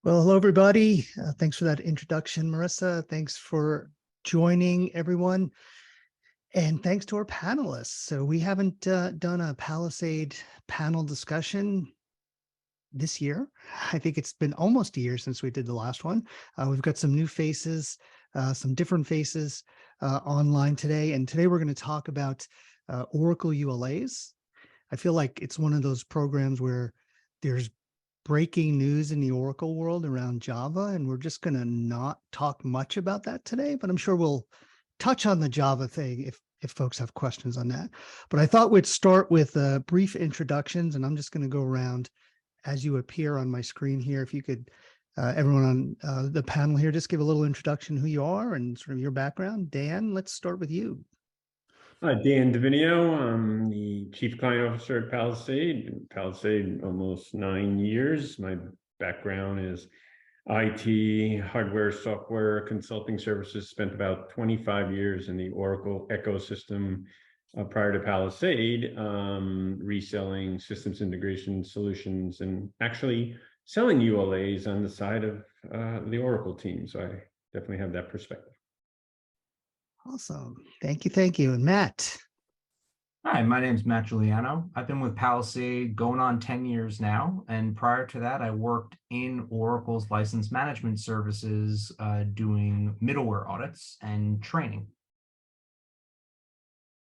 Well, hello, everybody. Thanks for that introduction, Marissa. Thanks for joining, everyone. And thanks to our panelists. So we haven't done a Palisade panel discussion this year. I think it's been almost a year since we did the last one. We've got some new faces, some different faces online today. And today we're going to talk about Oracle ULAs. I feel like it's one of those programs where there's breaking news in the Oracle world around Java, and we're just going to not talk much about that today, but I'm sure we'll touch on the Java thing if folks have questions on that. But I thought we'd start with brief introductions, and I'm just going to go around as you appear on my screen here. If you could, everyone on the panel here, just give a little introduction, who you are and sort of your background. Dan, let's start with you. Dan Davino, I'm the Chief Client Officer at Palisade, almost 9 years. My background is IT, hardware, software, consulting services. Spent about 25 years in the Oracle ecosystem prior to Palisade, reselling systems integration solutions and actually selling ULAs on the side of the Oracle team. So I definitely have that perspective. Awesome. Thank you. Thank you. And Matt. Hi, my name is Matt Giuliano. I've been with Palisade going on 10 years now. And prior to that, I worked in Oracle's license management services, doing middleware audits and training.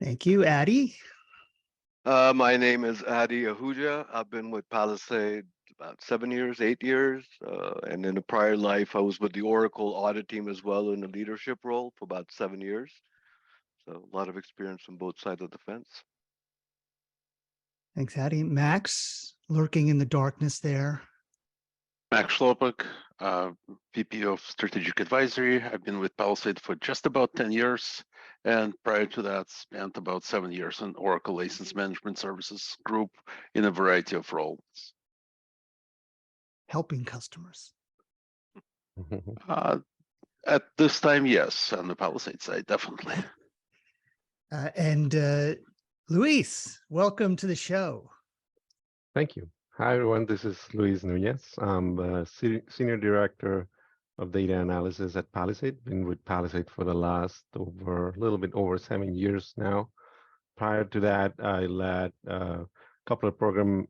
Thank you. Addy. My name is Ahuja. I've been with Palisade about 7 years, 8 years. And in a prior life, I was with the Oracle audit team as well in a leadership role for about 7 years. So a lot of experience from both sides of the fence. Thanks, Addy. Max, lurking in the darkness there. Max Shlopak, VP of Strategic Advisory. I've been with Palisade for just about 10 years. And prior to that, spent about 7 years in Oracle License Management Services Group in a variety of roles. Helping customers. At this time, yes. On the Palisade side, definitely. And Luis, welcome to the show. Thank you. Hi, everyone. This is Luis Nunez. I'm the Senior Director of Data Analysis at Palisade. Been with Palisade for the last a little bit over 7 years now. Prior to that, I led a couple of programs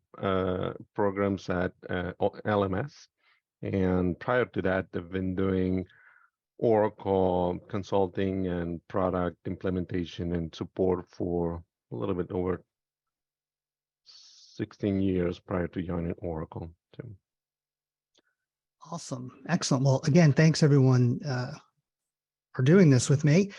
at LMS. And prior to that, I've been doing Oracle consulting and product implementation and support for a little bit over 16 years prior to joining Oracle. Awesome. Excellent. Well, again, thanks everyone for doing this with me.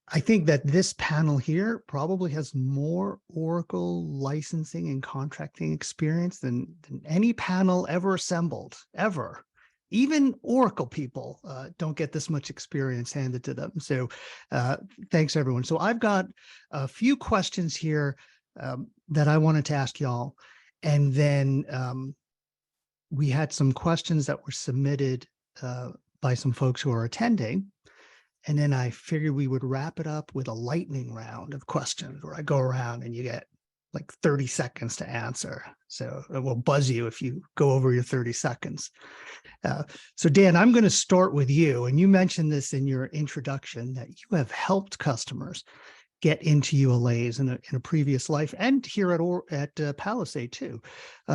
I think that this panel here probably has more Oracle licensing and contracting experience than any panel ever assembled, ever. Even Oracle people don't get this much experience handed to them. So thanks, everyone. So I've got a few questions here that I wanted to ask y'all. And then we had some questions that were submitted by some folks who are attending. And then I figured we would wrap it up with a lightning round of questions where I go around and you get like 30 seconds to answer. So it will buzz you if you go over your 30 seconds. So Dan, I'm going to start with you. And you mentioned this in your introduction that you have helped customers get into ULAs in a previous life and here at Palisade too.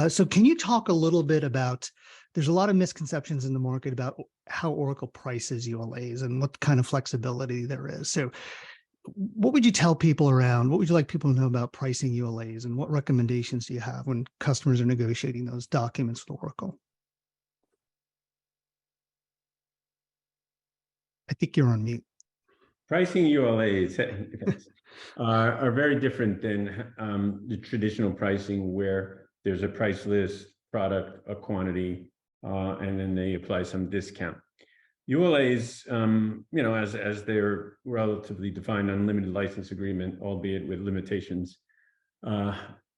So can you talk a little bit about, there's a lot of misconceptions in the market about how Oracle prices ULAs and what kind of flexibility there is. So what would you tell people around, what would you like people to know about pricing ULAs, and what recommendations do you have when customers are negotiating those documents with Oracle? I think you're on mute. Pricing ULAs are very different than the traditional pricing where there's a price list, product, a quantity, and then they apply some discount. ULAs, as they're relatively defined unlimited license agreement, albeit with limitations,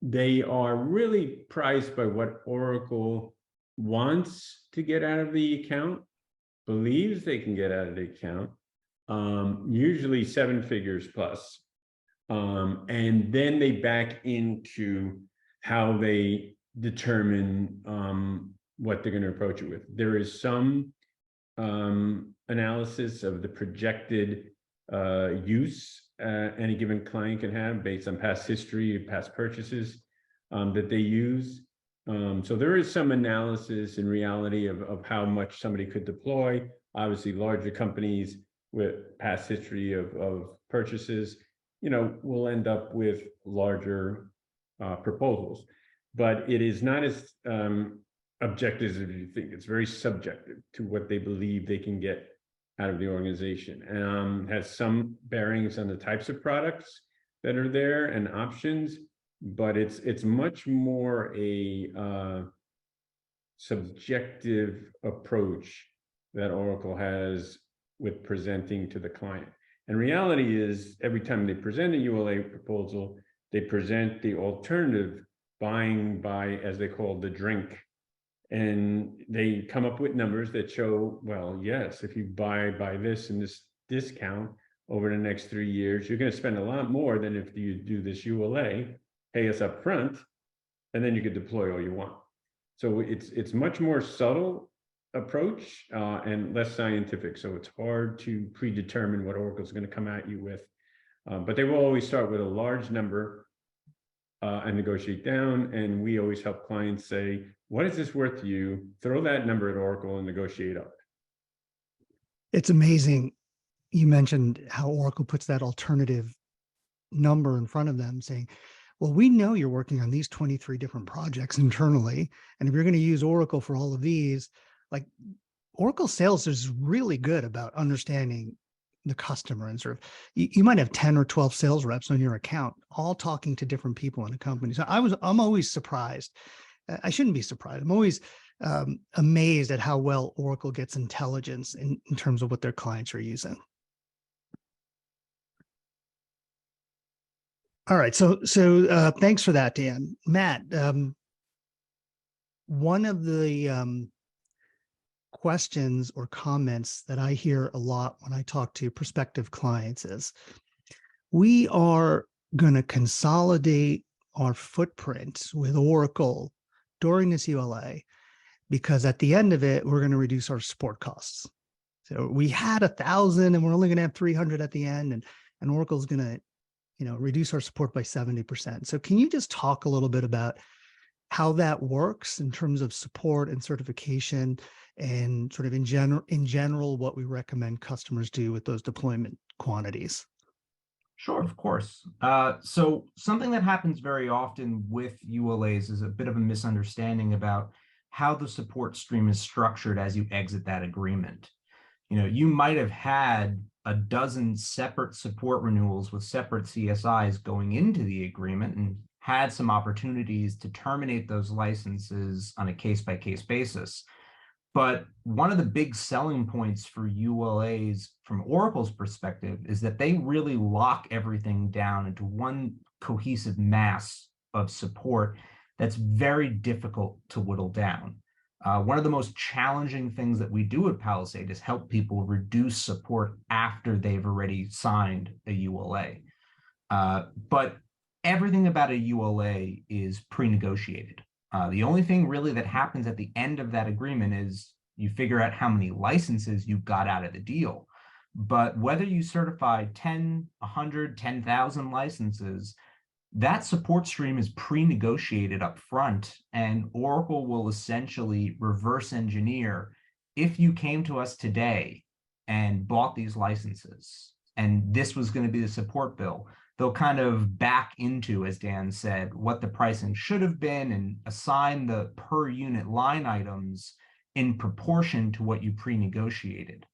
they are really priced by what Oracle wants to get out of the account, believes they can get out of the account, usually 7 figures plus. And then they back into how they determine what they're going to approach it with. There is some analysis of the projected use any given client can have based on past history, past purchases that they use. So there is some analysis in reality of how much somebody could deploy. Obviously, larger companies with past history of purchases, will end up with larger proposals. But it is not as objective as you think. It's very subjective to what they believe they can get out of the organization. Has some bearings on the types of products that are there and options, but it's much more a subjective approach that Oracle has with presenting to the client. And reality is, every time they present a ULA proposal, they present the alternative buying by, as they call, the drink. And they come up with numbers that show, well, yes, if you buy this and this discount over the next 3 years, you're going to spend a lot more than if you do this ULA, pay us up front, and then you could deploy all you want. So it's much more subtle approach and less scientific. So it's hard to predetermine what Oracle's going to come at you with. But they will always start with a large number and negotiate down. And we always help clients say, what is this worth to you? Throw that number at Oracle and negotiate up. It's amazing. You mentioned how Oracle puts that alternative number in front of them saying, well, we know you're working on these 23 different projects internally. And if you're going to use Oracle for all of these, like Oracle sales is really good about understanding the customer and sort of, you might have 10 or 12 sales reps on your account, all talking to different people in a company. So I'm always surprised. I shouldn't be surprised. I'm always amazed at how well Oracle gets intelligence in terms of what their clients are using. All right. So thanks for that, Dan. Matt, one of the questions or comments that I hear a lot when I talk to prospective clients is, we are going to consolidate our footprint with Oracle during this ULA, because at the end of it, we're going to reduce our support costs. So we had 1,000 and we're only going to have 300 at the end, and Oracle's going to, reduce our support by 70%. So can you just talk a little bit about how that works in terms of support and certification, and sort of in general, what we recommend customers do with those deployment quantities? Sure, of course. So something that happens very often with ULAs is a bit of a misunderstanding about how the support stream is structured as you exit that agreement. You might have had a dozen separate support renewals with separate CSIs going into the agreement and had some opportunities to terminate those licenses on a case-by-case basis. But one of the big selling points for ULAs from Oracle's perspective is that they really lock everything down into one cohesive mass of support that's very difficult to whittle down. One of the most challenging things that we do at Palisade is help people reduce support after they've already signed a ULA. But everything about a ULA is pre-negotiated. The only thing really that happens at the end of that agreement is you figure out how many licenses you got out of the deal. But whether you certify 10, 100, 10,000 licenses, that support stream is pre-negotiated up front, and Oracle will essentially reverse engineer. If you came to us today and bought these licenses, and this was going to be the support bill, they'll kind of back into, as Dan said, what the pricing should have been and assign the per unit line items in proportion to what you pre-negotiated.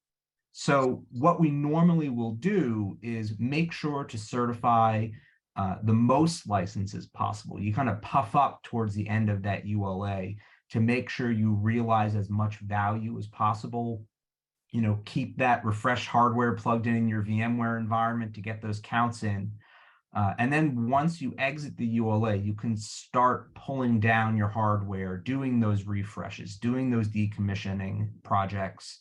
So what we normally will do is make sure to certify the most licenses possible. You kind of puff up towards the end of that ULA to make sure you realize as much value as possible. Keep that refreshed hardware plugged in your VMware environment to get those counts in. And then once you exit the ULA, you can start pulling down your hardware, doing those refreshes, doing those decommissioning projects,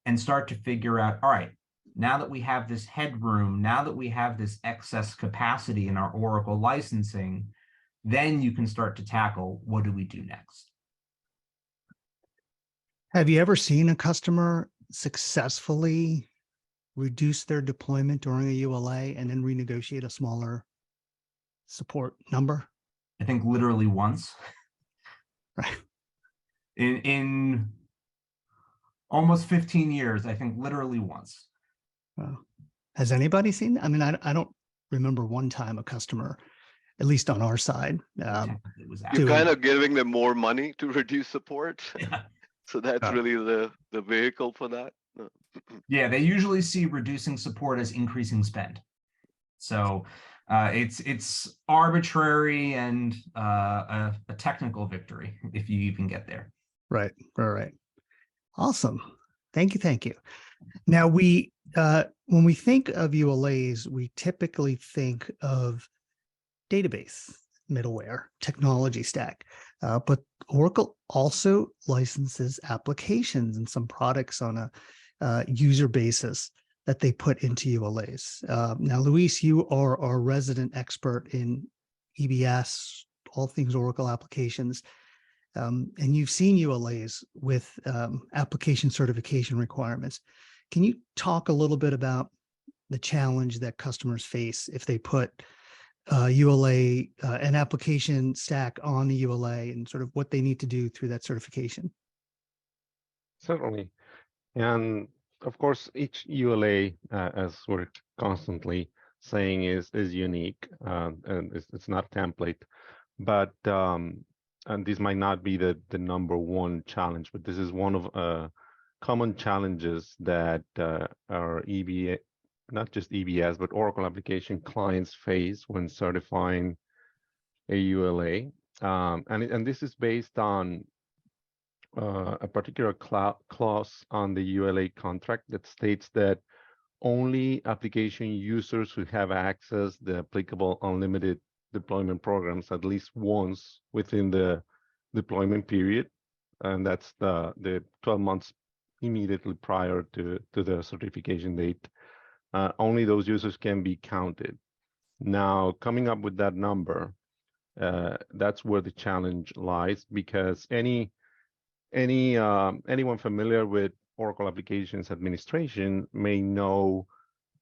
and start to figure out, all right, now that we have this headroom, now that we have this excess capacity in our Oracle licensing, then you can start to tackle, what do we do next? Have you ever seen a customer successfully reduce their deployment during a ULA and then renegotiate a smaller support number? I think literally once. Right. In almost 15 years, I think literally once. Well, has anybody seen? I mean, I don't remember one time a customer, at least on our side. It was You're to- kind of giving them more money to reduce support. Yeah. So that's really the vehicle for that. Yeah, they usually see reducing support as increasing spend. So it's arbitrary and a technical victory if you even get there. Right. Awesome. Thank you. Now when we think of ULAs, we typically think of database, middleware, technology stack, but Oracle also licenses applications and some products on a user basis that they put into ULAs. Now, Luis, you are our resident expert in EBS, all things Oracle applications. And you've seen ULAs with application certification requirements. Can you talk a little bit about the challenge that customers face if they put ULA, an application stack on the ULA, and sort of what they need to do through that certification? Certainly. And of course, each ULA, as we're constantly saying, is unique, and it's not a template. But and this might not be the number one challenge, but this is one of common challenges that our EBA, not just EBS, but Oracle application clients face when certifying a ULA. And this is based on a particular clause on the ULA contract that states that only application users who have access the applicable unlimited deployment programs at least once within the deployment period, and that's the 12 months immediately prior to the certification date. Only those users can be counted. Now, coming up with that number, that's where the challenge lies, because anyone familiar with Oracle Applications Administration may know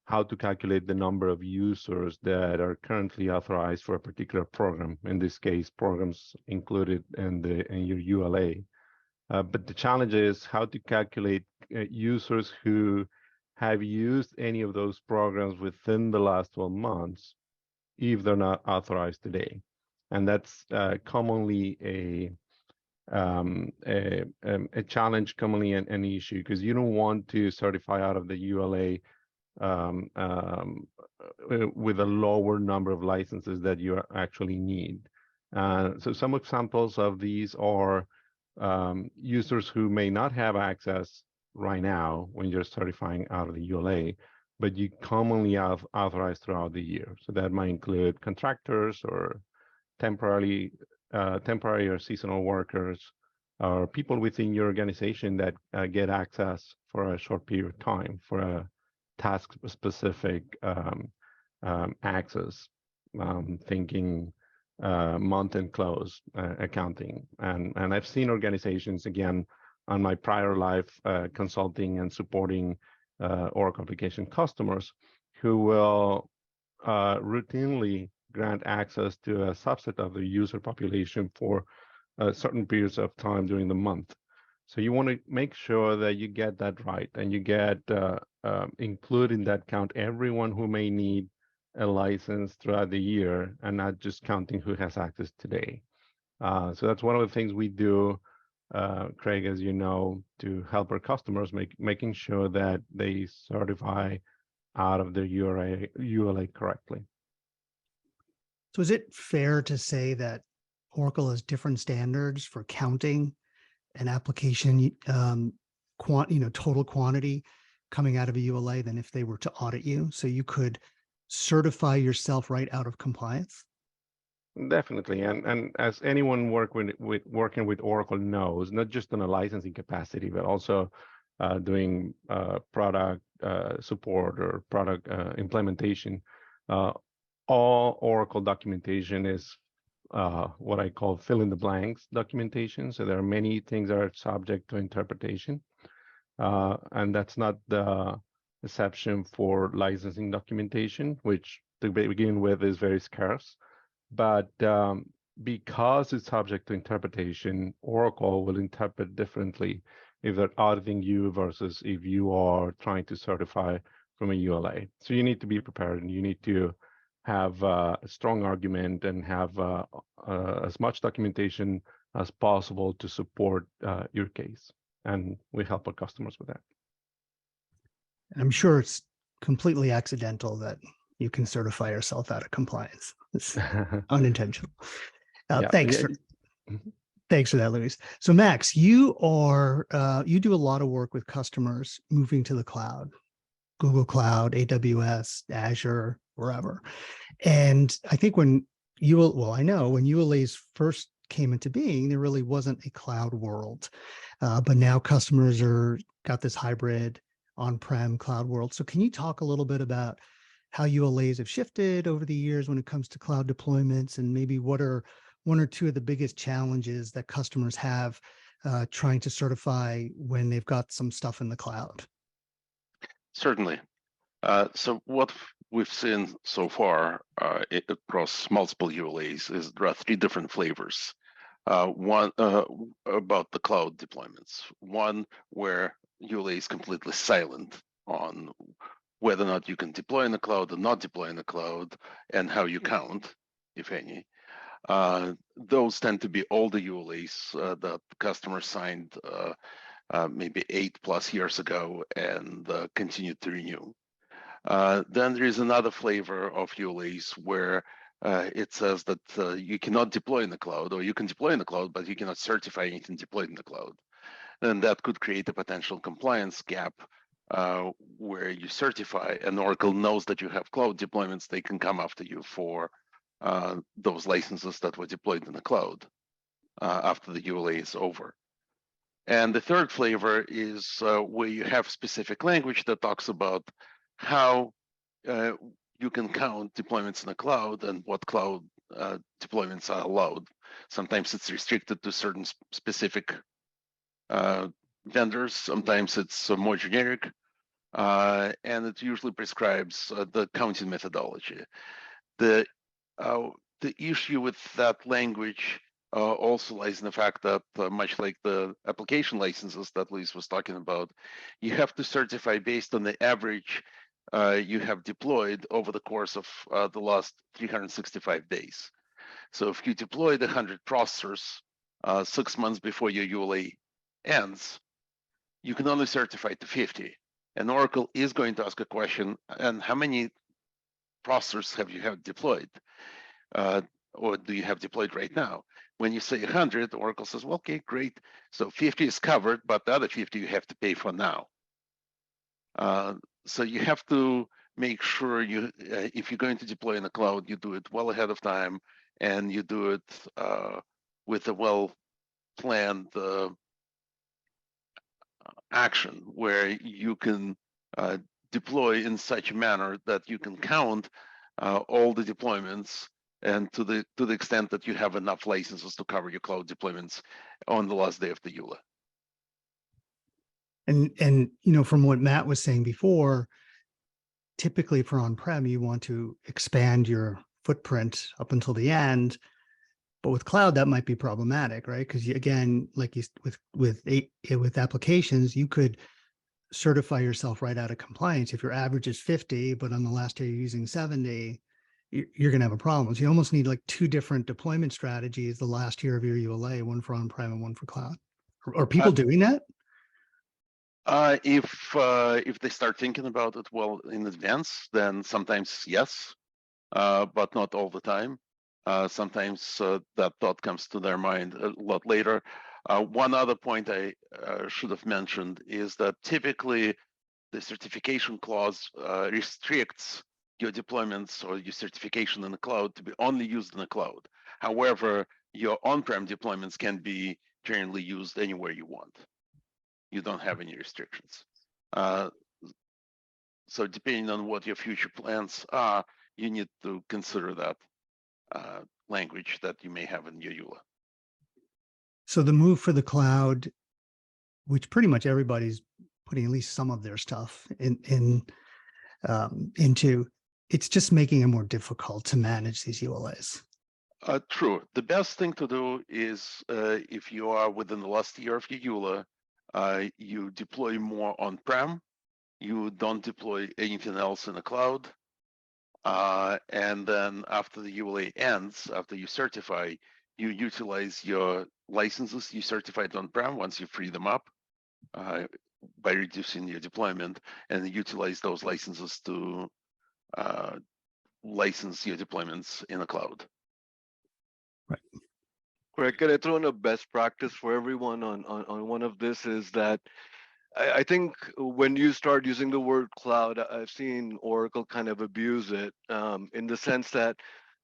how to calculate the number of users that are currently authorized for a particular program. In this case, programs included in your ULA. But the challenge is how to calculate users who have used any of those programs within the last 12 months if they're not authorized today. And that's commonly a challenge, commonly an issue, because you don't want to certify out of the ULA with a lower number of licenses that you actually need. So some examples of these are users who may not have access right now when you're certifying out of the ULA, but you commonly have authorized throughout the year. So that might include contractors or temporary or seasonal workers, or people within your organization that get access for a short period of time for a task-specific access, thinking month-end close accounting. And I've seen organizations, again, on my prior life consulting and supporting Oracle application customers who will routinely grant access to a subset of the user population for certain periods of time during the month. So you want to make sure that you get that right, and you get include in that count everyone who may need a license throughout the year, and not just counting who has access today. So that's one of the things we do, Craig, as you know, to help our customers making sure that they certify out of their ULA correctly. So is it fair to say that Oracle has different standards for counting an application total quantity coming out of a ULA than if they were to audit you? So you could certify yourself right out of compliance? Definitely, and as anyone working with Oracle knows, not just on a licensing capacity, but also doing product support or product implementation, all Oracle documentation is what I call fill in the blanks documentation. So there are many things that are subject to interpretation. And that's not the exception for licensing documentation, which to begin with is very scarce. But because it's subject to interpretation, Oracle will interpret differently if they're auditing you versus if you are trying to certify from a ULA. So you need to be prepared, and you need to have a strong argument and have as much documentation as possible to support your case. And we help our customers with that. I'm sure it's completely accidental that you can certify yourself out of compliance. It's unintentional. Yeah, Thanks yeah. for that, Luis. So Max, you are you do a lot of work with customers moving to the cloud, Google Cloud, AWS, Azure, wherever. And I think when I know when ULAs first came into being, there really wasn't a cloud world, but now customers got this hybrid on-prem cloud world. So can you talk a little bit about how ULAs have shifted over the years when it comes to cloud deployments, and maybe what are one or two of the biggest challenges that customers have trying to certify when they've got some stuff in the cloud? Certainly. So what we've seen so far across multiple ULAs is there are three different flavors. One about the cloud deployments. One where ULA is completely silent on whether or not you can deploy in the cloud or not deploy in the cloud, and how you count, if any. Those tend to be older ULAs that customers signed maybe 8+ years ago and continued to renew. Then there is another flavor of ULAs where it says that you cannot deploy in the cloud, or you can deploy in the cloud, but you cannot certify anything deployed in the cloud. And that could create a potential compliance gap where you certify and Oracle knows that you have cloud deployments. They can come after you for those licenses that were deployed in the cloud after the ULA is over. And the third flavor is where you have specific language that talks about how you can count deployments in the cloud and what cloud deployments are allowed. Sometimes it's restricted to certain specific vendors. Sometimes it's more generic, and it usually prescribes the counting methodology. The issue with that language also lies in the fact that, much like the application licenses that Luis was talking about, you have to certify based on the average you have deployed over the course of the last 365 days. So if you deployed 100 processors 6 months before your ULA ends, you can only certify to 50. And Oracle is going to ask a question, and how many processors have you deployed? Or do you have deployed right now? When you say 100, Oracle says, well, okay, great. So 50 is covered, but the other 50 you have to pay for now. So you have to make sure if you're going to deploy in the cloud, you do it well ahead of time, and you do it with a well-planned action where you can deploy in such a manner that you can count all the deployments, and to the extent that you have enough licenses to cover your cloud deployments on the last day of the ULA. And from what Matt was saying before, typically for on-prem, you want to expand your footprint up until the end. But with cloud, that might be problematic, right? Because again, like with applications, you could certify yourself right out of compliance. If your average is 50, but on the last day you're using 70, you're going to have a problem. So you almost need like two different deployment strategies the last year of your ULA, one for on-prem and one for cloud. Are people doing that? If they start thinking about it well in advance, then sometimes yes, but not all the time. Sometimes that thought comes to their mind a lot later. One other point I should have mentioned is that typically the certification clause restricts your deployments or your certification in the cloud to be only used in the cloud. However, your on-prem deployments can be generally used anywhere you want. You don't have any restrictions. So depending on what your future plans are, you need to consider that language that you may have in your EULA. So the move for the cloud, which pretty much everybody's putting at least some of their stuff into, it's just making it more difficult to manage these ULAs. True. The best thing to do is if you are within the last year of your EULA, you deploy more on-prem. You don't deploy anything else in the cloud. And then after the ULA ends, after you certify, you utilize your licenses you certified on-prem once you free them up by reducing your deployment, and utilize those licenses to license your deployments in the cloud. Right. Correct. Can I throw in a best practice for everyone on one of this is that I think when you start using the word cloud, I've seen Oracle kind of abuse it in the sense that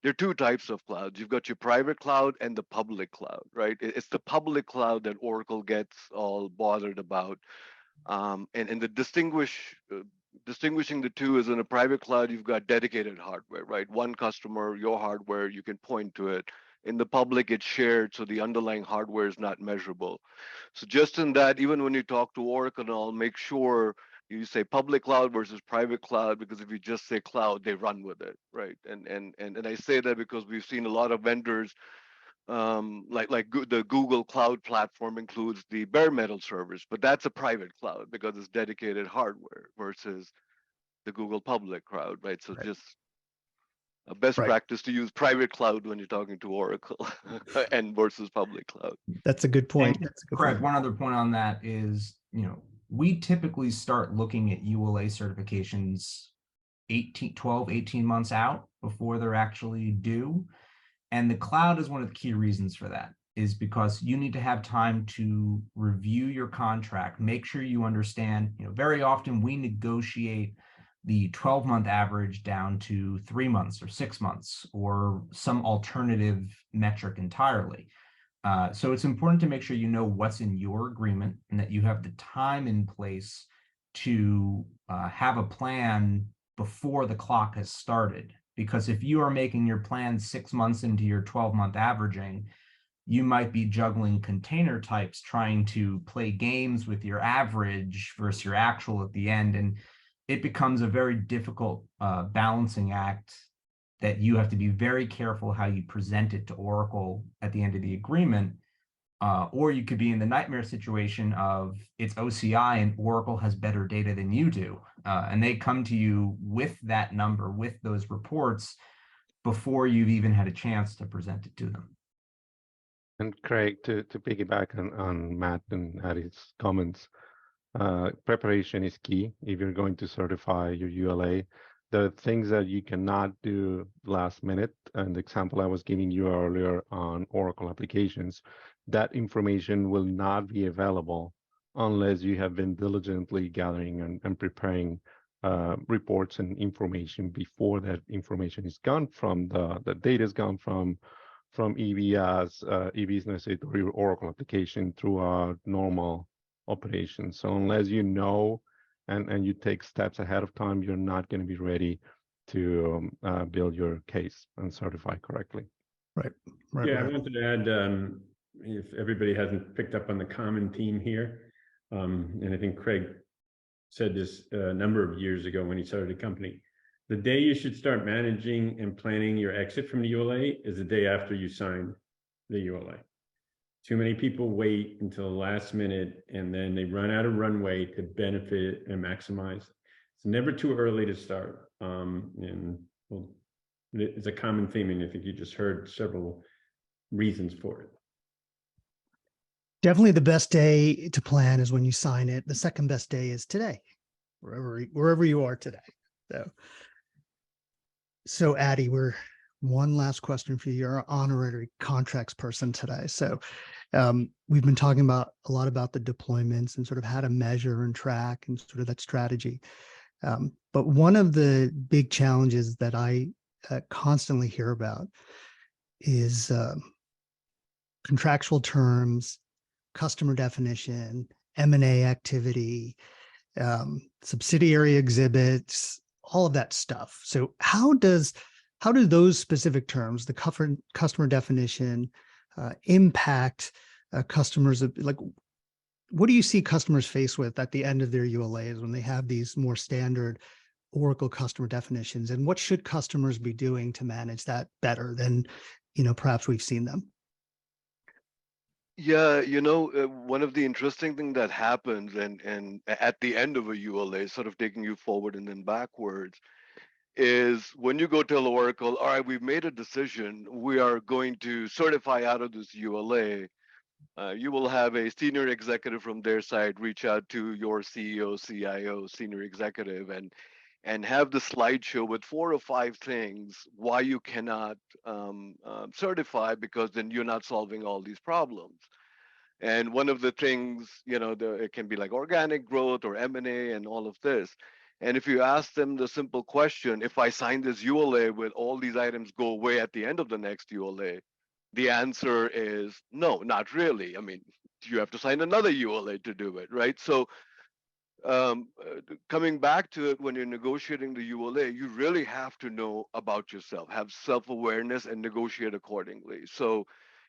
there are two types of clouds. You've got your private cloud and the public cloud, right? It's the public cloud that Oracle gets all bothered about. And the distinguishing the two is in a private cloud, you've got dedicated hardware, right? One customer, your hardware, you can point to it. In the public, it's shared, so the underlying hardware is not measurable. So just in that, even when you talk to Oracle and all, make sure you say public cloud versus private cloud, because if you just say cloud, they run with it, right? And I say that because we've seen a lot of vendors, the Google Cloud Platform includes the bare metal servers, but that's a private cloud because it's dedicated hardware versus the Google public cloud, right? So just a best practice to use private cloud when you're talking to Oracle and versus public cloud. That's a good point. And That's a good correct. point. One other point on that is, we typically start looking at ULA certifications 12, 18 months out before they're actually due. And the cloud is one of the key reasons for that, is because you need to have time to review your contract, make sure you understand, very often we negotiate the 12-month average down to 3 months or 6 months or some alternative metric entirely. So it's important to make sure you know what's in your agreement and that you have the time in place to have a plan before the clock has started. Because if you are making your plan 6 months into your 12-month averaging, you might be juggling container types, trying to play games with your average versus your actual at the end. And it becomes a very difficult balancing act that you have to be very careful how you present it to Oracle at the end of the agreement. Or you could be in the nightmare situation of it's OCI and Oracle has better data than you do. And they come to you with that number, with those reports, before you've even had a chance to present it to them. And Craig, to piggyback on Matt and Addie's comments, preparation is key if you're going to certify your ULA. The things that you cannot do last minute, and the example I was giving you earlier on Oracle applications, that information will not be available unless you have been diligently gathering and preparing reports and information before that information is gone from the data is gone from EBS, e-business or your Oracle application through our normal operations. So unless you know and you take steps ahead of time, you're not going to be ready to build your case and certify correctly. Right. I wanted to add, if everybody hasn't picked up on the common theme here, and I think Craig said this a number of years ago when he started the company, the day you should start managing and planning your exit from the ULA is the day after you sign the ULA. Too many people wait until the last minute and then they run out of runway to benefit and maximize. It's never too early to start. It's a common theme, and I think you just heard several reasons for it. Definitely the best day to plan is when you sign it. The second best day is today, wherever you are today. So Addie, one last question for you. You're an honorary contracts person today. So we've been talking a lot about the deployments and sort of how to measure and track and sort of that strategy. But one of the big challenges that I constantly hear about is contractual terms, customer definition, M&A activity, subsidiary exhibits, all of that stuff. So how does how do those specific terms, the customer definition, impact customers? Like, what do you see customers face with at the end of their ULAs when they have these more standard Oracle customer definitions? And what should customers be doing to manage that better than, perhaps we've seen them? Yeah, one of the interesting things that happens and at the end of a ULA, sort of taking you forward and then backwards, is when you go tell Oracle, all right, we've made a decision, we are going to certify out of this ULA. You will have a senior executive from their side reach out to your CEO, CIO, senior executive, and have the slideshow with 4 or 5 things why you cannot certify, because then you're not solving all these problems. And one of the things, it can be like organic growth or M&A and all of this. And if you ask them the simple question, if I sign this ULA, will all these items go away at the end of the next ULA? The answer is no, not really. I mean, you have to sign another ULA to do it, right? So coming back to it, when you're negotiating the ULA, you really have to know about yourself, have self-awareness, and negotiate accordingly. So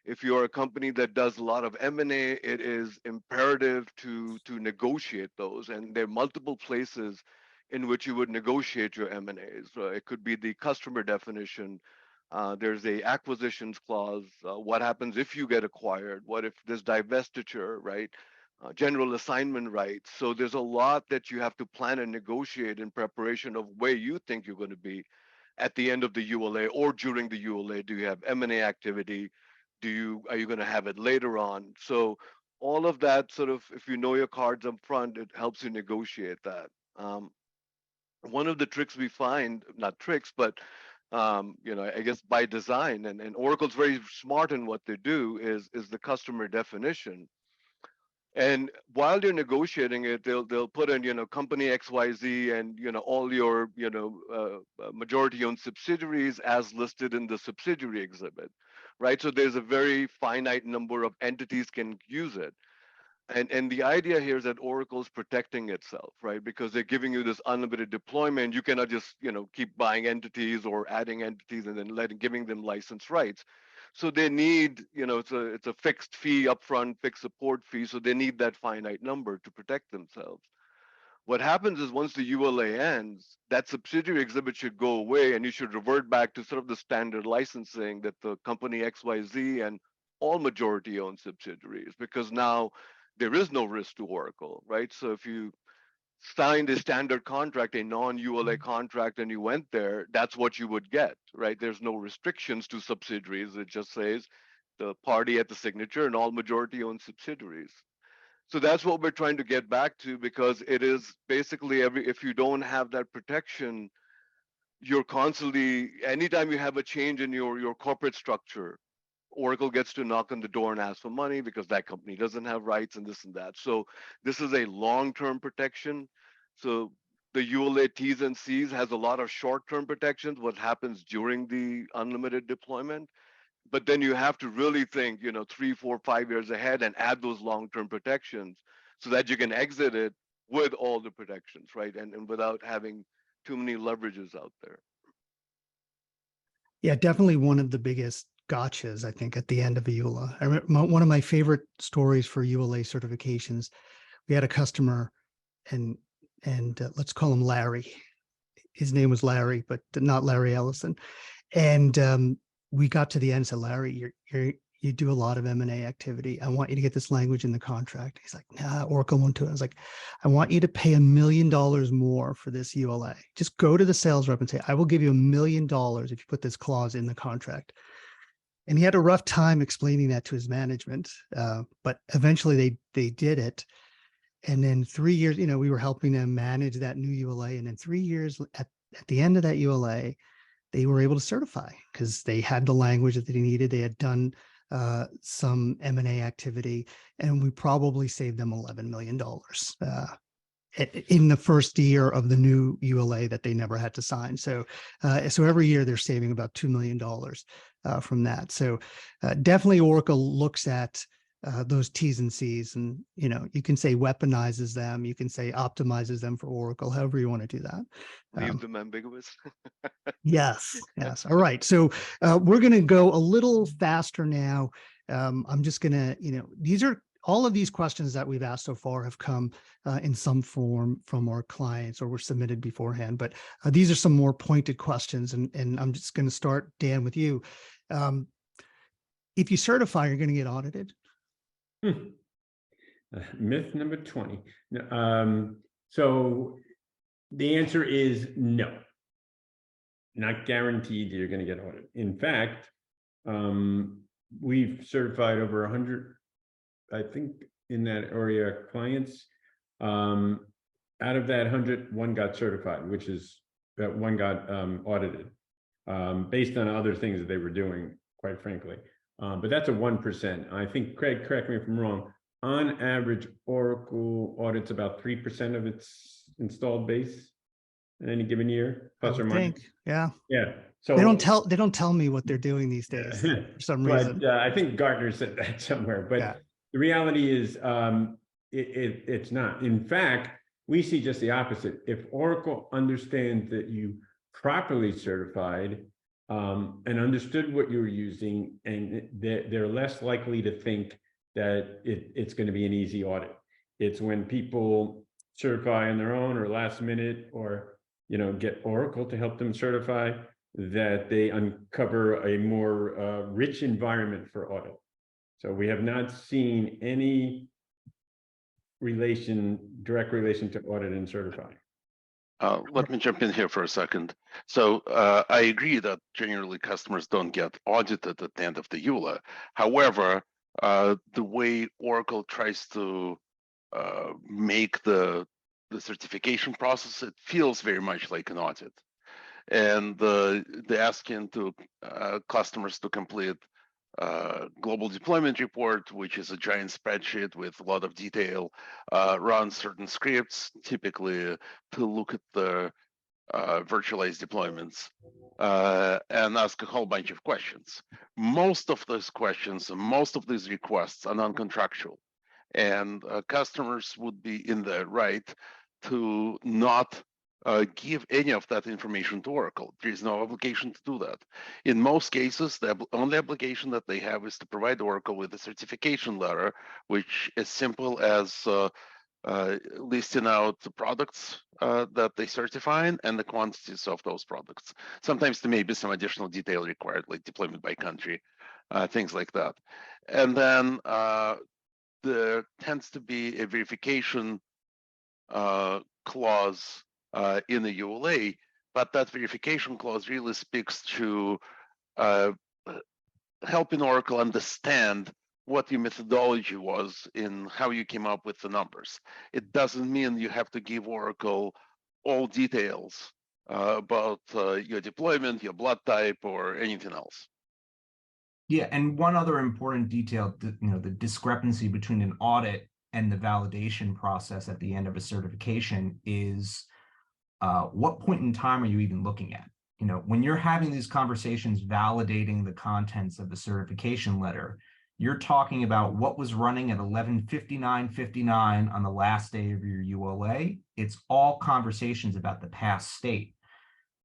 if you're a company that does a lot of M&A, it is imperative to negotiate those. And there are multiple places in which you would negotiate your M&As. It could be the customer definition. There's a acquisitions clause. What happens if you get acquired? What if there's divestiture, right? General assignment rights. So there's a lot that you have to plan and negotiate in preparation of where you think you're going to be at the end of the ULA or during the ULA. Do you have M&A activity? Are you going to have it later on? So all of that sort of, if you know your cards up front, it helps you negotiate that. One of the tricks we find, not tricks, but I guess by design, and Oracle's very smart in what they do, is the customer definition. And while you're negotiating it, they'll put in, company XYZ and, all your, majority-owned subsidiaries as listed in the subsidiary exhibit, right? So there's a very finite number of entities can use it. And the idea here is that Oracle's protecting itself, right? Because they're giving you this unlimited deployment. You cannot just, keep buying entities or adding entities and then giving them license rights. So they need, it's a fixed fee upfront, fixed support fee. So they need that finite number to protect themselves. What happens is once the ULA ends, that subsidiary exhibit should go away and you should revert back to sort of the standard licensing that the company XYZ and all majority-owned subsidiaries, because now there is no risk to Oracle, right? So if you signed a standard contract, a non-ULA contract, and you went there, that's what you would get, right? There's no restrictions to subsidiaries. It just says the party at the signature and all majority-owned subsidiaries. So that's what we're trying to get back to, because it is basically if you don't have that protection, you're constantly, anytime you have a change in your corporate structure, Oracle gets to knock on the door and ask for money because that company doesn't have rights and this and that. So this is a long-term protection. So the ULA T's and C's has a lot of short-term protections, what happens during the unlimited deployment. But then you have to really think, 3, 4, 5 years ahead and add those long-term protections so that you can exit it with all the protections, right? And without having too many leverages out there. Yeah, definitely one of the biggest gotchas, I think, at the end of a ULA. I remember one of my favorite stories for ULA certifications. We had a customer, and let's call him Larry. His name was Larry, but not Larry Ellison. And we got to the end and said, Larry, you do a lot of M&A activity. I want you to get this language in the contract. He's like, nah, Oracle won't do it. I was like, I want you to pay $1 million more for this ULA. Just go to the sales rep and say, I will give you $1 million if you put this clause in the contract. And he had a rough time explaining that to his management, but eventually they did it. And then 3 years, we were helping them manage that new ULA. And then 3 years at the end of that ULA, they were able to certify because they had the language that they needed. They had done some M&A activity, and we probably saved them $11 million in the first year of the new ULA that they never had to sign. So every year they're saving about $2 million from that. So definitely Oracle looks at those T's and C's, and you can say weaponizes them, you can say optimizes them for Oracle, however you want to do that. Leave them ambiguous. Yes. All right. So we're going to go a little faster now. I'm just going to, these are all of these questions that we've asked so far have come in some form from our clients or were submitted beforehand. But these are some more pointed questions. And I'm just going to start, Dan, with you. If you certify, you're going to get audited. Myth number 20. So the answer is no. Not guaranteed you're going to get audited. In fact, we've certified over 100, I think, in that area clients. Out of that 100, one got certified, which is that one got audited based on other things that they were doing, quite frankly. But that's a 1%. I think, Craig, correct me if I'm wrong, on average, Oracle audits about 3% of its installed base in any given year, plus or minus. Yeah. So they don't tell me what they're doing these days for some reason. I think Gartner said that somewhere. But the reality is, it's not. In fact, we see just the opposite. If Oracle understands that you properly certified and understood what you were using, and they're less likely to think that it's going to be an easy audit. It's when people certify on their own or last minute, or get Oracle to help them certify, that they uncover a more rich environment for audit. So we have not seen any direct relation to audit and certifying. Let me jump in here for a second. So I agree that generally customers don't get audited at the end of the ULA. However, the way Oracle tries to make the certification process, it feels very much like an audit. And the asking to customers to complete global deployment report, which is a giant spreadsheet with a lot of detail, run certain scripts, typically to look at the virtualized deployments and ask a whole bunch of questions. Most of those questions, most of these requests are non-contractual, and customers would be in the right to not give any of that information to Oracle. There is no obligation to do that. In most cases, the only obligation that they have is to provide Oracle with a certification letter, which is simple as listing out the products that they certify and the quantities of those products. Sometimes there may be some additional detail required, like deployment by country, things like that. And then there tends to be a verification clause in the ULA, but that verification clause really speaks to helping Oracle understand what your methodology was in how you came up with the numbers. It doesn't mean you have to give Oracle all details about your deployment, your blood type, or anything else. Yeah, and one other important detail, the discrepancy between an audit and the validation process at the end of a certification is what point in time are you even looking at? When you're having these conversations validating the contents of the certification letter, you're talking about what was running at 11:59:59 on the last day of your ULA. It's all conversations about the past state.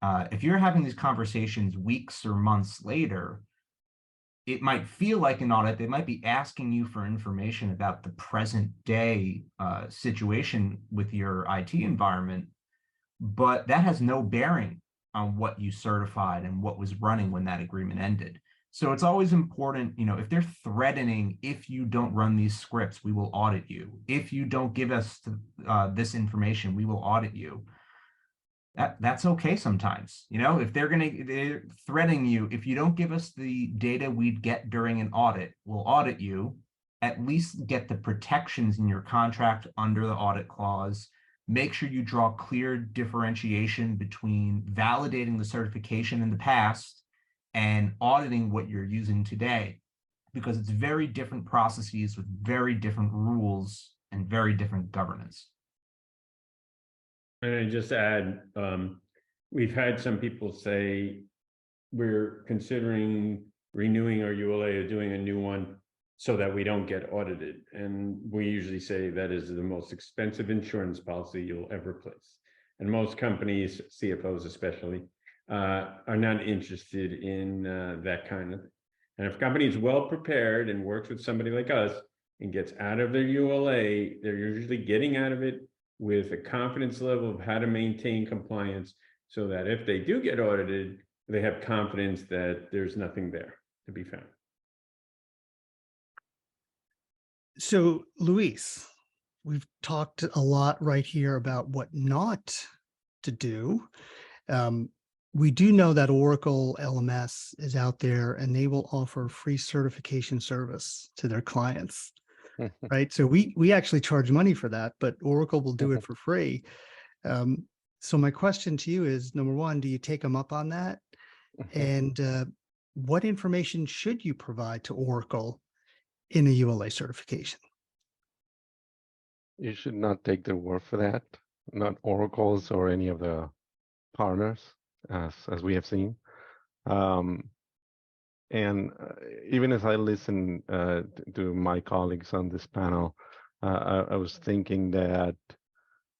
If you're having these conversations weeks or months later, it might feel like an audit. They might be asking you for information about the present day situation with your IT environment, but that has no bearing on what you certified and what was running when that agreement ended. So it's always important, if they're threatening, if you don't run these scripts, we will audit you. If you don't give us this information, we will audit you. That's okay sometimes. If they're threatening you, if you don't give us the data we'd get during an audit, we'll audit you. At least get the protections in your contract under the audit clause. Make sure you draw clear differentiation between validating the certification in the past and auditing what you're using today, because it's very different processes with very different rules and very different governance. And I just add, we've had some people say we're considering renewing our ULA or doing a new one. so that we don't get audited. And we usually say that is the most expensive insurance policy you'll ever place. And most companies, CFOs especially, are not interested in that kind of thing. And if a company is well prepared and works with somebody like us and gets out of their ULA, they're usually getting out of it with a confidence level of how to maintain compliance so that if they do get audited, they have confidence that there's nothing there to be found. So, Luis, we've talked a lot right here about what not to do. We do know that Oracle LMS is out there and they will offer free certification service to their clients, right? So we actually charge money for that, but Oracle will do it for free. So my question to you is, number one, do you take them up on that? And what information should you provide to Oracle in a ULA certification? You should not take their word for that, not Oracle's or any of the partners, as we have seen. And even as I listen to my colleagues on this panel, I was thinking that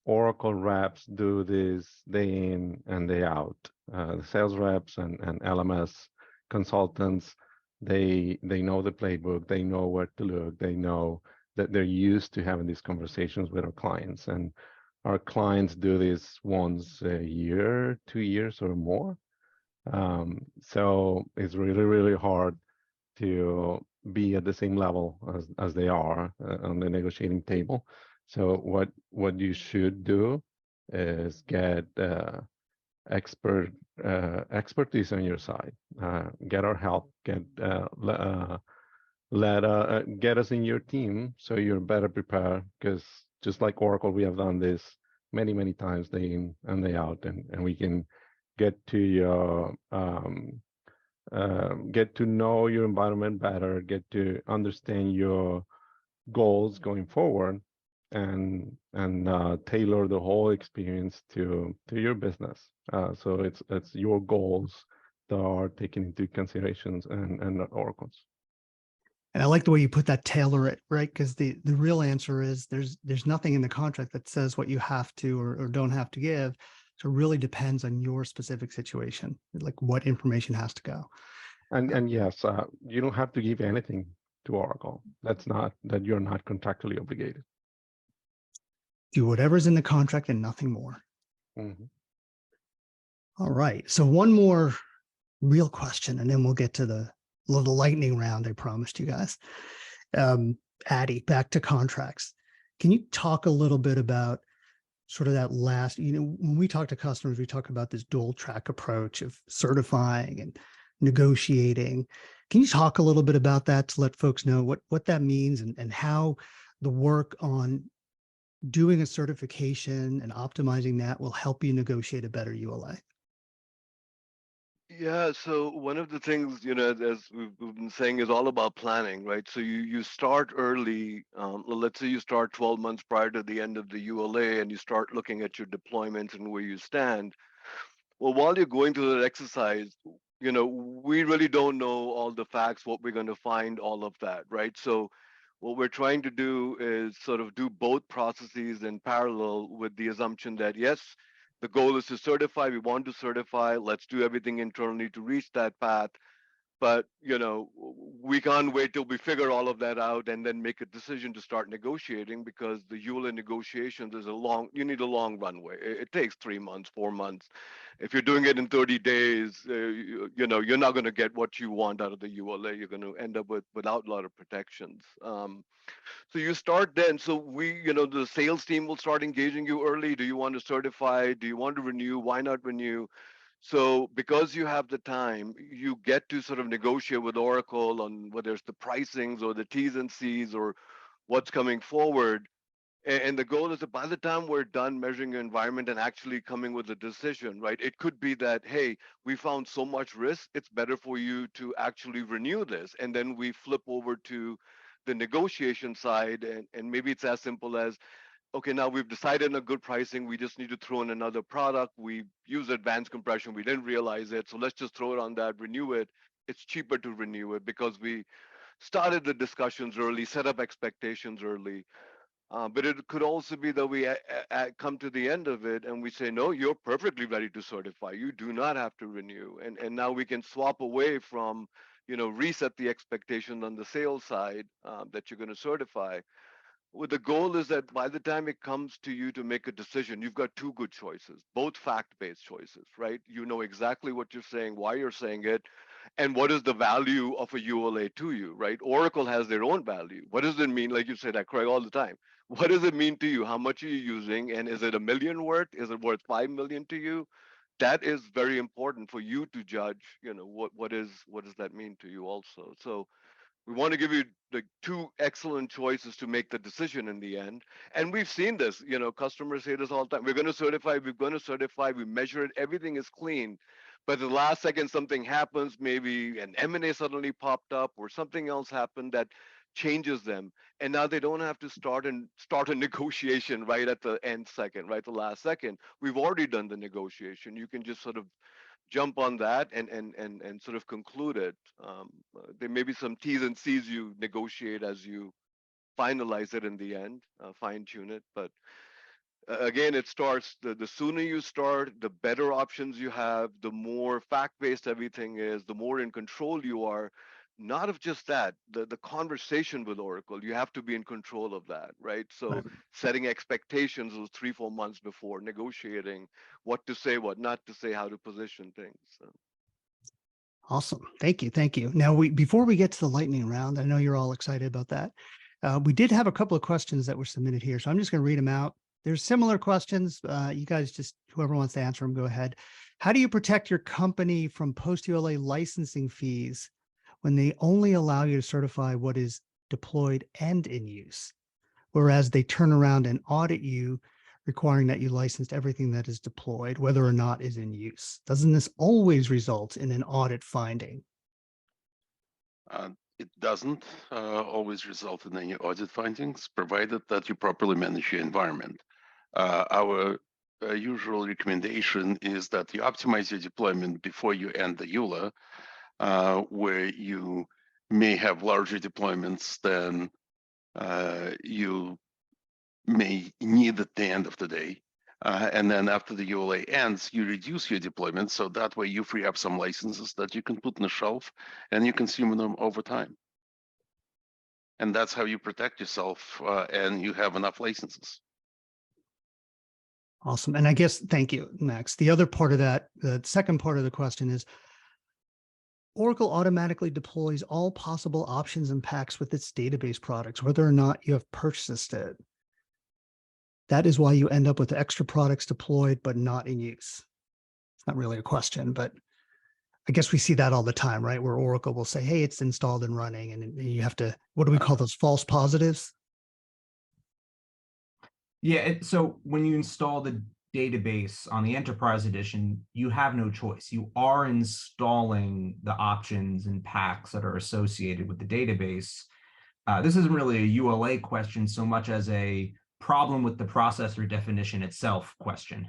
Oracle reps do this day in and day out. The sales reps and LMS consultants, they know the playbook, they know where to look, they know that they're used to having these conversations with our clients. And our clients do this once a year, 2 years or more. So it's really, really hard to be at the same level as they are on the negotiating table. So what you should do is get expertise on your side. Get our help. Get us in your team so you're better prepared. Because just like Oracle, we have done this many times, day in and day out, and we can get to your get to know your environment better, get to understand your goals going forward, and tailor the whole experience to your business. So it's your goals that are taken into considerations and not Oracle's. And I like the way you put that, tailor it, right? Because the real answer is there's nothing in the contract that says what you have to or don't have to give. So it really depends on your specific situation, like what information has to go. And yes, you don't have to give anything to Oracle. That you're not contractually obligated. Do whatever's in the contract and nothing more. Mm-hmm. All right. So one more real question, and then we'll get to the little lightning round I promised you guys. Addie, back to contracts. Can you talk a little bit about sort of that last, when we talk to customers, we talk about this dual track approach of certifying and negotiating. Can you talk a little bit about that to let folks know what that means and how the work on doing a certification and optimizing that will help you negotiate a better ULA? Yeah, so one of the things, as we've been saying, is all about planning, right? So you start early. Let's say you start 12 months prior to the end of the ULA and you start looking at your deployments and where you stand. Well, while you're going through that exercise, we really don't know all the facts, what we're going to find, all of that, right? So what we're trying to do is sort of do both processes in parallel with the assumption that, yes, the goal is to certify. We want to certify. Let's do everything internally to reach that path. But, we can't wait till we figure all of that out and then make a decision to start negotiating, because the ULA negotiations you need a long runway. It takes 3 months, 4 months. If you're doing it in 30 days, you're not going to get what you want out of the ULA. You're going to end up without a lot of protections. So you start then. So the sales team will start engaging you early. Do you want to certify? Do you want to renew? Why not renew? So because you have the time, you get to sort of negotiate with Oracle on whether it's the pricings or the T's and C's or what's coming forward. And the goal is that by the time we're done measuring your environment and actually coming with a decision, right, it could be that, hey, we found so much risk, it's better for you to actually renew this. And then we flip over to the negotiation side. And maybe it's as simple as, okay, now we've decided on a good pricing. We just need to throw in another product. We use advanced compression. We didn't realize it. So let's just throw it on that, renew it. It's cheaper to renew it because we started the discussions early, set up expectations early. But it could also be that we come to the end of it and we say, no, you're perfectly ready to certify. You do not have to renew. And now we can swap away from, reset the expectation on the sales side that you're going to certify. Well, the goal is that by the time it comes to you to make a decision, you've got two good choices, both fact-based choices, right? You know exactly what you're saying, why you're saying it, and what is the value of a ULA to you, right? Oracle has their own value. What does it mean? Like you say that, Craig, all the time. What does it mean to you? How much are you using? And is it $1 million worth? Is it worth 5 million to you? That is very important for you to judge, what does that mean to you also? So we want to give you the two excellent choices to make the decision in the end. And we've seen this, customers say this all the time. We're going to certify, we measure it, everything is clean. But the last second something happens, maybe an M&A suddenly popped up or something else happened that changes them. And now they don't have to start a negotiation right at the end second, right? The last second. We've already done the negotiation. You can just sort of jump on that and sort of conclude it. There may be some T's and C's you negotiate as you finalize it in the end, fine tune it. But again, it starts, the sooner you start, the better options you have, the more fact-based everything is, the more in control you are. Not of just that, the conversation with Oracle, you have to be in control of that, right? So setting expectations was 3-4 months before, negotiating what to say, what not to say, how to position things. So. Awesome. Thank you. Thank you. Now, before we get to the lightning round, I know you're all excited about that. We did have a couple of questions that were submitted here, so I'm just going to read them out. There's similar questions. You guys just, whoever wants to answer them, go ahead. How do you protect your company from post-ULA licensing fees when they only allow you to certify what is deployed and in use, whereas they turn around and audit you, requiring that you licensed everything that is deployed, whether or not is in use? Doesn't this always result in an audit finding? It doesn't always result in any audit findings, provided that you properly manage your environment. Our usual recommendation is that you optimize your deployment before you end the ULA, where you may have larger deployments than you may need at the end of the day. And then after the ULA ends, you reduce your deployment, so that way you free up some licenses that you can put on the shelf and you consume them over time. And that's how you protect yourself and you have enough licenses. Awesome. And I guess, thank you, Max. The other part of that, the second part of the question is, Oracle automatically deploys all possible options and packs with its database products, whether or not you have purchased it. That is why you end up with extra products deployed, but not in use. It's not really a question, but I guess we see that all the time, right? Where Oracle will say, hey, it's installed and running, and you have to, what do we call those, false positives? Yeah, so when you install the database on the Enterprise Edition, you have no choice. You are installing the options and packs that are associated with the database. This isn't really a ULA question so much as a problem with the processor definition itself question.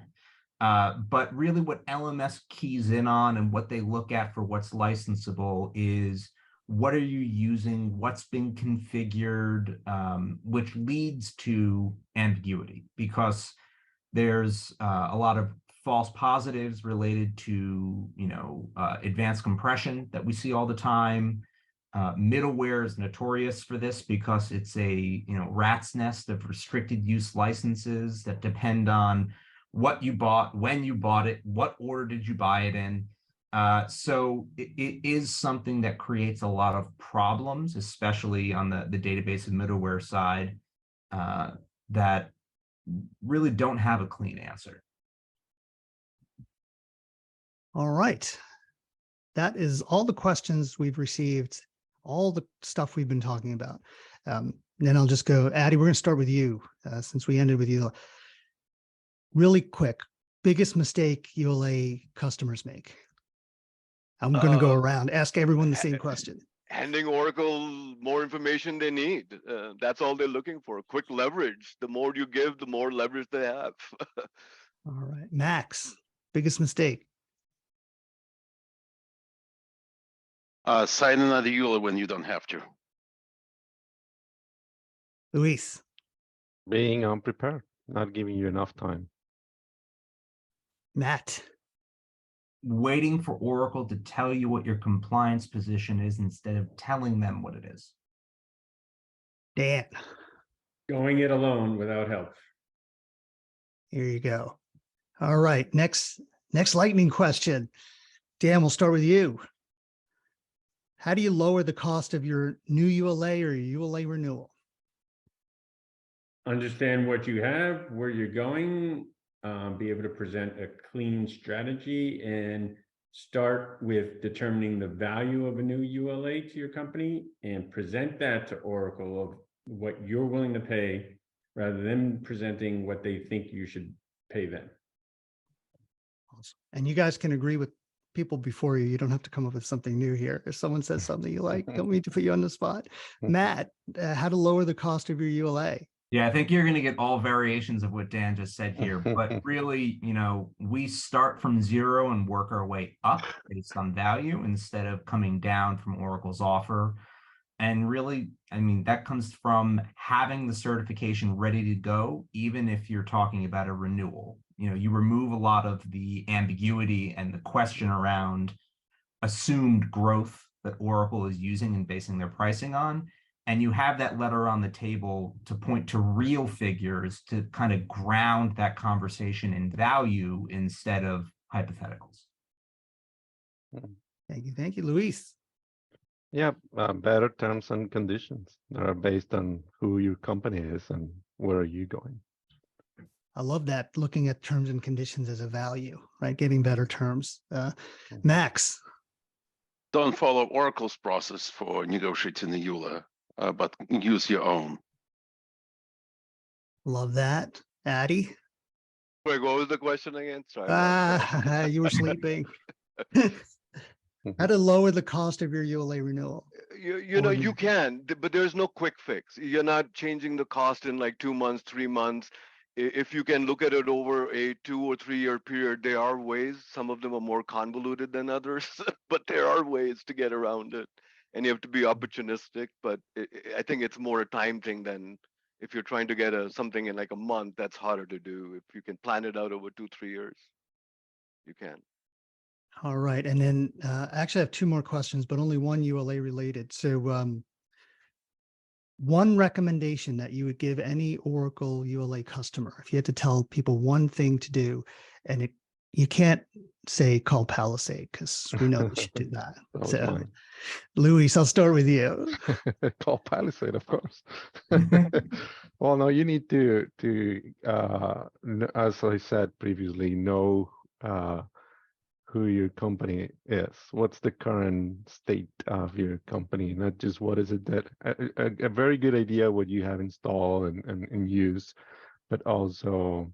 But really what LMS keys in on and what they look at for what's licensable is what are you using, what's been configured, which leads to ambiguity, because there's a lot of false positives related to, advanced compression that we see all the time. Middleware is notorious for this because it's a rat's nest of restricted use licenses that depend on what you bought, when you bought it, what order did you buy it in. So it is something that creates a lot of problems, especially on the database and middleware side, that really don't have a clean answer. All right. That is all the questions we've received, all the stuff we've been talking about. Then I'll just go, Addy, we're going to start with you since we ended with you. Really quick, biggest mistake ULA customers make? I'm going to go around, ask everyone the same question. Handing Oracle more information they need. That's all they're looking for, quick leverage. The more you give, the more leverage they have. All right, Max, biggest mistake? Sign another ULA when you don't have to. Luis, Being unprepared, not giving you enough time. Matt, Waiting for Oracle to tell you what your compliance position is instead of telling them what it is. Dan. Going it alone without help. Here you go. All right, next lightning question. Dan, we'll start with you. How do you lower the cost of your new ULA or your ULA renewal? Understand what you have, where you're going, be able to present a clean strategy, and start with determining the value of a new ULA to your company and present that to Oracle of what you're willing to pay rather than presenting what they think you should pay them. Awesome. And you guys can agree with people before you. You don't have to come up with something new here. If someone says something you like, don't mean to put you on the spot. Matt, how to lower the cost of your ULA? Yeah, I think you're going to get all variations of what Dan just said here, but really, we start from zero and work our way up based on value instead of coming down from Oracle's offer. And really, I mean, that comes from having the certification ready to go, even if you're talking about a renewal. You remove a lot of the ambiguity and the question around assumed growth that Oracle is using and basing their pricing on. And you have that letter on the table to point to real figures to kind of ground that conversation in value instead of hypotheticals. Thank you, Luis. Yeah, better terms and conditions that are based on who your company is and where are you going. I love that, looking at terms and conditions as a value, right? Getting better terms. Max. Don't follow Oracle's process for negotiating the EULA, but use your own. Love that. Addie. Wait, what was the question again? Sorry. You were sleeping. How to lower the cost of your ULA renewal? You can, but there's no quick fix. You're not changing the cost in like 2 months, 3 months. If you can look at it over a 2 or 3 year period, there are ways. Some of them are more convoluted than others, but there are ways to get around it. And you have to be opportunistic, but I think it's more a time thing than if you're trying to get something in like a month, that's harder to do. If you can plan it out over 2-3 years, you can. All right. And then actually I have 2 more questions, but only one ULA related. So one recommendation that you would give any Oracle ULA customer, if you had to tell people one thing to do, and you can't say call Palisade because we know they should do that. So Luis, I'll start with you. Call Palisade, of course. Well, no, you need to as I said previously, know who your company is. What's the current state of your company? Not just what is it that a very good idea what you have installed and use, but also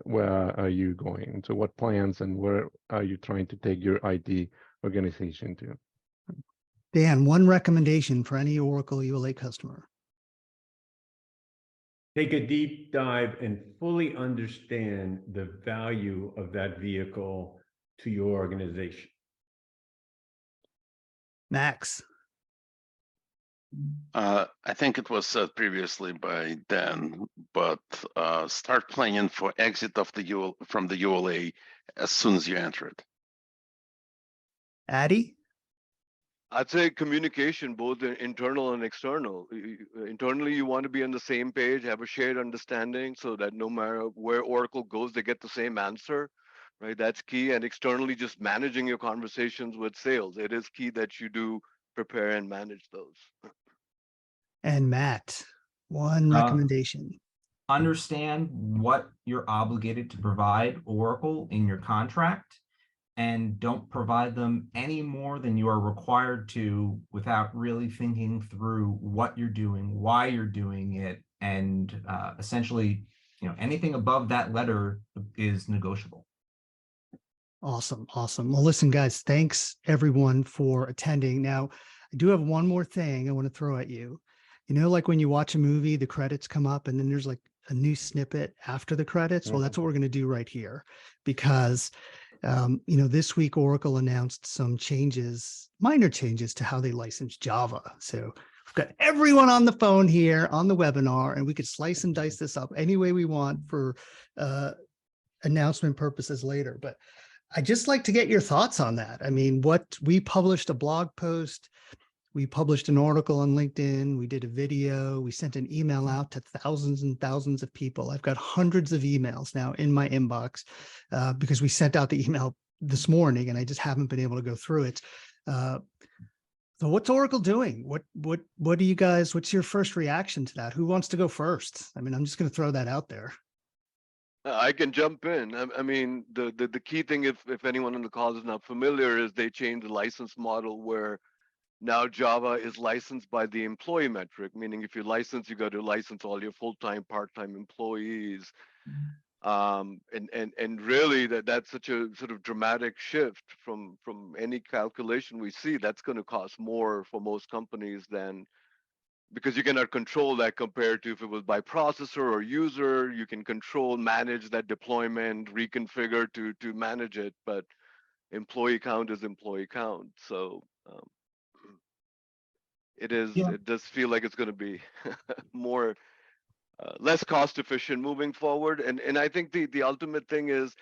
where are you going? So what plans and where are you trying to take your IT organization to? Dan, one recommendation for any Oracle ULA customer. Take a deep dive and fully understand the value of that vehicle to your organization. Max. I think it was said previously by Dan, but start planning for exit of from the ULA as soon as you enter it. Addie? I'd say communication, both internal and external. Internally, you want to be on the same page, have a shared understanding so that no matter where Oracle goes, they get the same answer, right? That's key. And externally, just managing your conversations with sales. It is key that you do prepare and manage those. And Matt, one recommendation. Understand what you're obligated to provide Oracle in your contract, and don't provide them any more than you are required to without really thinking through what you're doing, why you're doing it, and essentially, anything above that letter is negotiable. Awesome. Well, listen, guys, thanks everyone for attending. Now, I do have one more thing I want to throw at you. Like when you watch a movie, the credits come up and then there's like a new snippet after the credits. Well, that's what we're going to do right here, because this week Oracle announced some changes, minor changes to how they license Java. So We've got everyone on the phone here on the webinar, and we could slice and dice this up any way we want for announcement purposes later. But I'd just like to get your thoughts on that. I mean, we published a blog post, we published an article on LinkedIn, we did a video, we sent an email out to thousands and thousands of people. I've got hundreds of emails now in my inbox because we sent out the email this morning and I just haven't been able to go through it. So what's Oracle doing? What do you guys, what's your first reaction to that? Who wants to go first? I mean, I'm just going to throw that out there. I can jump in. I mean, the key thing, if anyone in the call is not familiar, is they changed the license model where now Java is licensed by the employee metric, meaning if you license, you got to license all your full-time, part-time employees. And really that's such a sort of dramatic shift from any calculation we see. That's going to cost more for most companies than, because you cannot control that compared to if it was by processor or user. You can control, manage that deployment, reconfigure to manage it, but employee count is employee count. So it does feel like it's going to be more less cost efficient moving forward. And I think the ultimate thing is,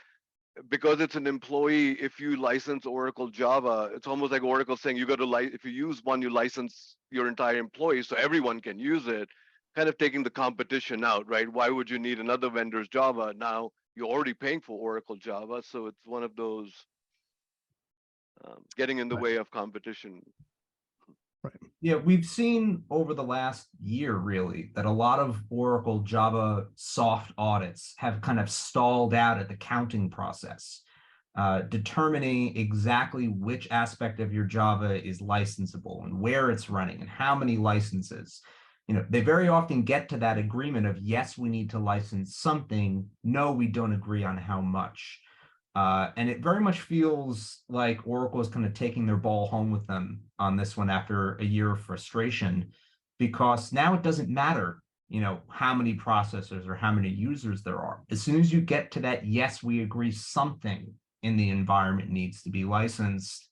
because it's an employee, if you license Oracle Java, it's almost like Oracle saying you got to if you use one, you license your entire employee so everyone can use it, kind of taking the competition out, right? Why would you need another vendor's Java? Now you're already paying for Oracle Java. So it's one of those getting in the way of competition. Yeah, we've seen over the last year, really, that a lot of Oracle Java soft audits have kind of stalled out at the counting process, determining exactly which aspect of your Java is licensable and where it's running and how many licenses. You know, they very often get to that agreement of, yes, we need to license something. No, we don't agree on how much. And it very much feels like Oracle is kind of taking their ball home with them on this one after a year of frustration, because now it doesn't matter, you know, how many processors or how many users there are. As soon as you get to that, yes, we agree something in the environment needs to be licensed,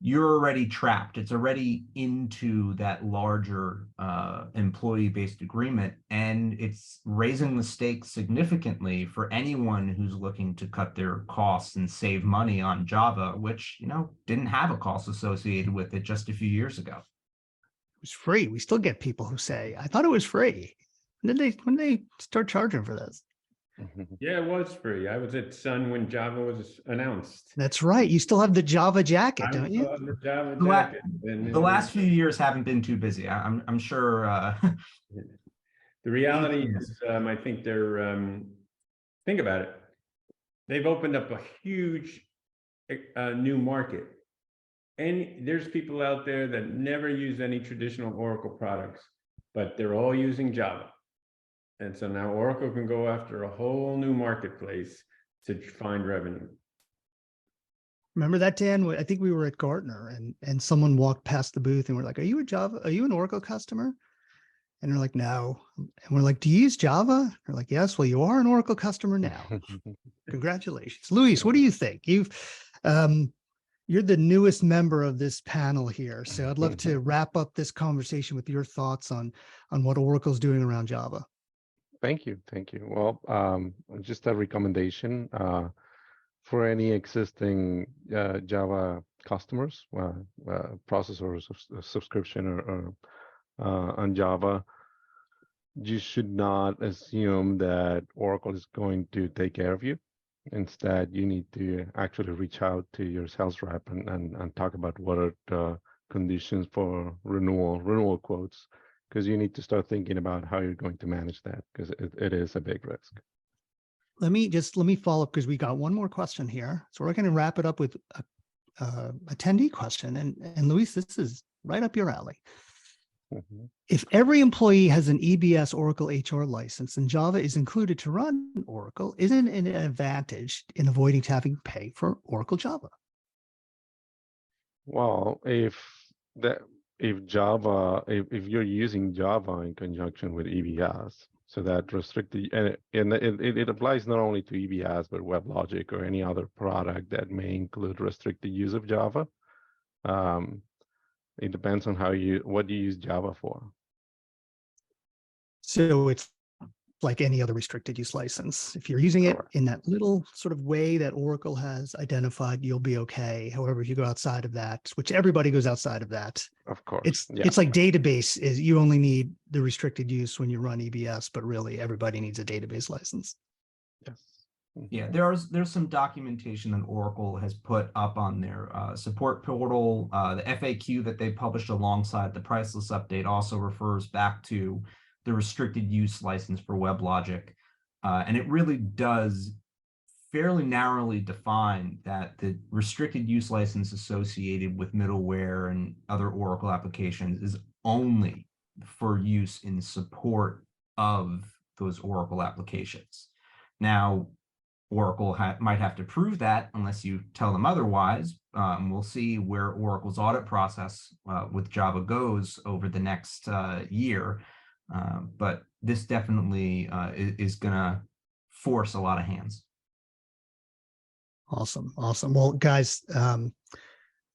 you're already trapped. It's already into that larger employee-based agreement, and it's raising the stakes significantly for anyone who's looking to cut their costs and save money on Java, which, you know, didn't have a cost associated with it just a few years ago. It was free. We still get people who say, I thought it was free. When they start charging for this? Yeah, it was free. I was at Sun when Java was announced. That's right. You still have the Java jacket, don't you? The Java jacket. The last few years haven't been too busy. I'm sure. The reality is, I think they're, think about it. They've opened up a huge new market. And there's people out there that never use any traditional Oracle products, but they're all using Java. And so now Oracle can go after a whole new marketplace to find revenue. Remember that, Dan? I think we were at Gartner and someone walked past the booth and we're like, are you an Oracle customer? And they're like, no. And we're like, do you use Java? They're like, yes. Well, you are an Oracle customer now. Congratulations. Luis, what do you think? You're the newest member of this panel here. So I'd love to wrap up this conversation with your thoughts on what Oracle's doing around Java. Thank you. Well, just a recommendation for any existing Java customers, processors of subscription or on Java. You should not assume that Oracle is going to take care of you. Instead, you need to actually reach out to your sales rep and talk about what are the conditions for renewal quotes, because you need to start thinking about how you're going to manage that, because it is a big risk. Let me follow up, because we got one more question here. So we're going to wrap it up with a attendee question. And Luis, this is right up your alley. Mm-hmm. If every employee has an EBS Oracle HR license and Java is included to run Oracle, isn't it an advantage in avoiding having to pay for Oracle Java? Well, if you're using Java in conjunction with EBS, so that it applies not only to EBS, but WebLogic or any other product that may include restricted use of Java. It depends on what you use Java for. So it's like any other restricted use license. If you're using it Correct. in that little sort of way that Oracle has identified, you'll be okay. However, if you go outside of that, which everybody goes outside of that, Of course. it's like database is you only need the restricted use when you run EBS, but really everybody needs a database license. Yes. Yeah, there's some documentation that Oracle has put up on their support portal. The FAQ that they published alongside the priceless update also refers back to the restricted use license for WebLogic. And it really does fairly narrowly define that the restricted use license associated with middleware and other Oracle applications is only for use in support of those Oracle applications. Now, Oracle might have to prove that unless you tell them otherwise. We'll see where Oracle's audit process with Java goes over the next year. But this definitely is going to force a lot of hands. Awesome. Awesome. Well, guys,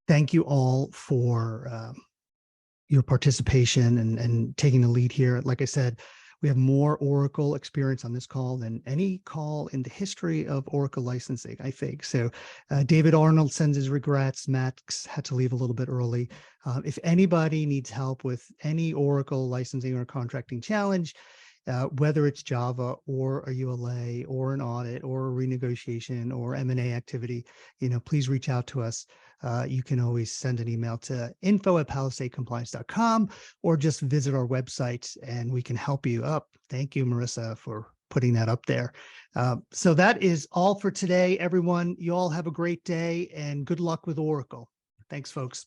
thank you all for your participation and taking the lead here. Like I said, we have more Oracle experience on this call than any call in the history of Oracle licensing, I think. So David Arnold sends his regrets. Max had to leave a little bit early. If anybody needs help with any Oracle licensing or contracting challenge, whether it's Java or a ULA or an audit or a renegotiation or M&A activity, please reach out to us. You can always send an email to info@palisadecompliance.com or just visit our website and we can help you up. Thank you, Marissa, for putting that up there. So that is all for today, everyone. You all have a great day and good luck with Oracle. Thanks, folks.